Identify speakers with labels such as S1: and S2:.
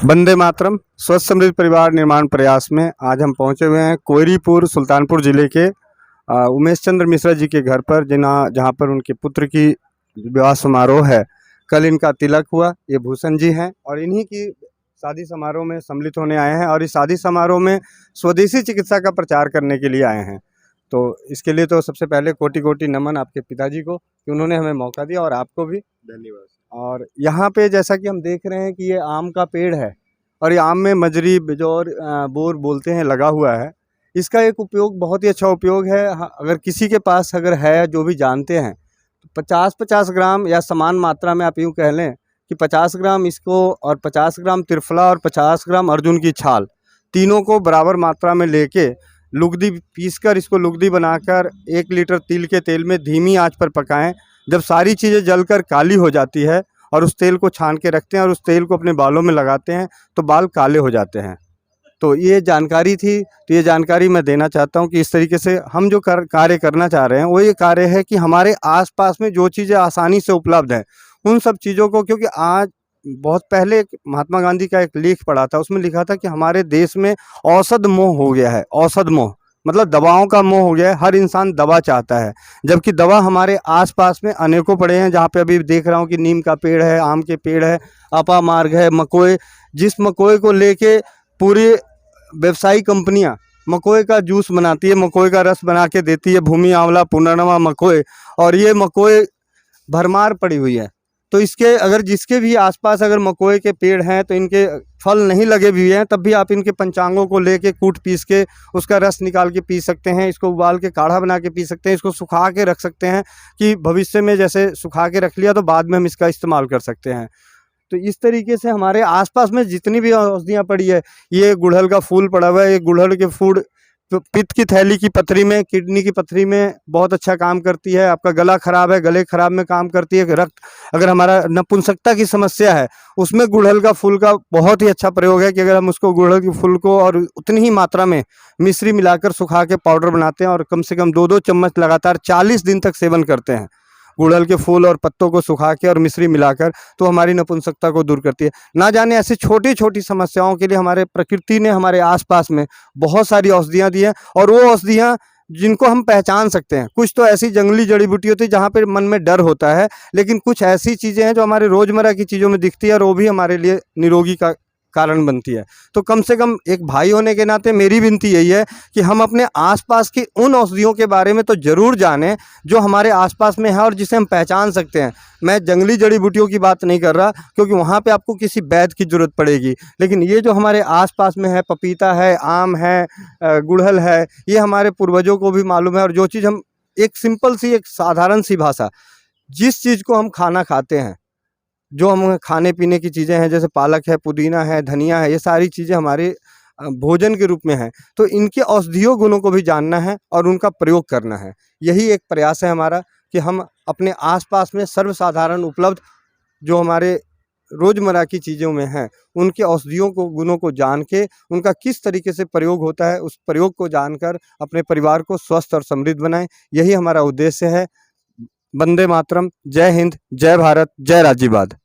S1: वंदे मातरम। स्वस्थ समृद्ध परिवार निर्माण प्रयास में आज हम पहुंचे हुए हैं कोयरीपुर सुल्तानपुर जिले के उमेश चंद्र मिश्रा जी के घर पर, जहां पर उनके पुत्र की विवाह समारोह है। कल इनका तिलक हुआ। ये भूषण जी हैं और इन्हीं की शादी समारोह में सम्मिलित होने आए हैं और इस शादी समारोह में स्वदेशी चिकित्सा का प्रचार करने के लिए आए हैं। तो इसके लिए तो सबसे पहले कोटि कोटि नमन आपके पिताजी को कि उन्होंने हमें मौका दिया, और आपको भी
S2: धन्यवाद।
S1: और यहाँ पे जैसा कि हम देख रहे हैं कि ये आम का पेड़ है और ये आम में मजरी बिजौर बोर बोलते हैं लगा हुआ है। इसका एक उपयोग बहुत ही अच्छा उपयोग है। अगर किसी के पास अगर है, जो भी जानते हैं, तो 50-50 ग्राम या समान मात्रा में आप यूँ कह लें कि 50 ग्राम इसको और 50 ग्राम त्रिफला और 50 ग्राम अर्जुन की छाल, तीनों को बराबर मात्रा में लेके लुगदी पीसकर इसको लुगदी बनाकर 1 लीटर तिल के तेल में धीमी आंच पर पकाएं। जब सारी चीज़ें जलकर काली हो जाती है और उस तेल को छान के रखते हैं और उस तेल को अपने बालों में लगाते हैं तो बाल काले हो जाते हैं। तो ये जानकारी थी, तो ये जानकारी मैं देना चाहता हूँ कि इस तरीके से हम जो कार्य करना चाह रहे हैं वो ये कार्य है कि हमारे आसपास में जो चीज़ें आसानी से उपलब्ध हैं उन सब चीज़ों को, क्योंकि आज बहुत पहले महात्मा गांधी का एक लेख पढ़ा था, उसमें लिखा था कि हमारे देश में औषध मोह हो गया है। औषध मोह मतलब दवाओं का मोह हो गया है। हर इंसान दवा चाहता है, जबकि दवा हमारे आसपास में अनेकों पड़े हैं। जहाँ पे अभी देख रहा हूँ कि नीम का पेड़ है, आम के पेड़ है, अपामार्ग है, मकोए, जिस मकोए को लेके पूरी व्यवसायिक कंपनियां मकोए का जूस बनाती है, मकोए का रस बना के देती है, भूमि आंवला, पुनर्नवा मकोए, और ये मकोए भरमार पड़ी हुई है। तो इसके अगर जिसके भी आसपास अगर मकोए के पेड़ हैं तो इनके फल नहीं लगे भी हैं, तब भी आप इनके पंचांगों को लेके कूट पीस के उसका रस निकाल के पी सकते हैं। इसको उबाल के काढ़ा बना के पी सकते हैं। इसको सुखा के रख सकते हैं कि भविष्य में जैसे सुखा के रख लिया तो बाद में हम इसका इस्तेमाल कर सकते हैं। तो इस तरीके से हमारे आसपास में जितनी भी औषधियाँ पड़ी है, ये गुड़हल का फूल पड़ा हुआ है। ये गुड़हल के फूल तो पित्त की थैली की पथरी में, किडनी की पथरी में बहुत अच्छा काम करती है। आपका गला खराब है, गले खराब में काम करती है। रक्त, अगर हमारा नपुंसकता की समस्या है, उसमें गुड़हल का फूल का बहुत ही अच्छा प्रयोग है कि अगर हम उसको गुड़हल के फूल को और उतनी ही मात्रा में मिश्री मिलाकर सुखा के पाउडर बनाते हैं और कम से कम 2-2 चम्मच लगातार 40 दिन तक सेवन करते हैं गुड़हल के फूल और पत्तों को सुखा के और मिश्री मिलाकर, तो हमारी नपुंसकता को दूर करती है। ना जाने ऐसी छोटी छोटी समस्याओं के लिए हमारे प्रकृति ने हमारे आसपास में बहुत सारी औषधियाँ दी हैं, और वो औषधियाँ जिनको हम पहचान सकते हैं। कुछ तो ऐसी जंगली जड़ी बूटी होती है जहाँ पर मन में डर होता है, लेकिन कुछ ऐसी चीज़ें हैं जो हमारे रोज़मर्रा की चीज़ों में दिखती है और वो भी हमारे लिए निरोगी का कारण बनती है। तो कम से कम एक भाई होने के नाते मेरी विनती यही है कि हम अपने आसपास की उन औषधियों के बारे में तो ज़रूर जानें जो हमारे आसपास में है और जिसे हम पहचान सकते हैं। मैं जंगली जड़ी बूटियों की बात नहीं कर रहा, क्योंकि वहाँ पे आपको किसी वैद्य की ज़रूरत पड़ेगी, लेकिन ये जो हमारे आसपास में है, पपीता है, आम है, गुड़हल है, ये हमारे पूर्वजों को भी मालूम है। और जो चीज़ हम एक सिंपल सी, एक साधारण सी भाषा, जिस चीज़ को हम खाना खाते हैं, जो हम खाने पीने की चीज़ें हैं, जैसे पालक है, पुदीना है, धनिया है, ये सारी चीज़ें हमारे भोजन के रूप में हैं। तो इनके औषधीय गुणों को भी जानना है और उनका प्रयोग करना है। यही एक प्रयास है हमारा कि हम अपने आसपास में सर्वसाधारण उपलब्ध जो हमारे रोज़मर्रा की चीज़ों में हैं, उनके औषधियों को, गुणों को जान के उनका किस तरीके से प्रयोग होता है, उस प्रयोग को जानकर अपने परिवार को स्वस्थ और समृद्ध बनाएं। यही हमारा उद्देश्य है। वंदे मातरम। जय हिंद, जय भारत, जय राज्यवाद।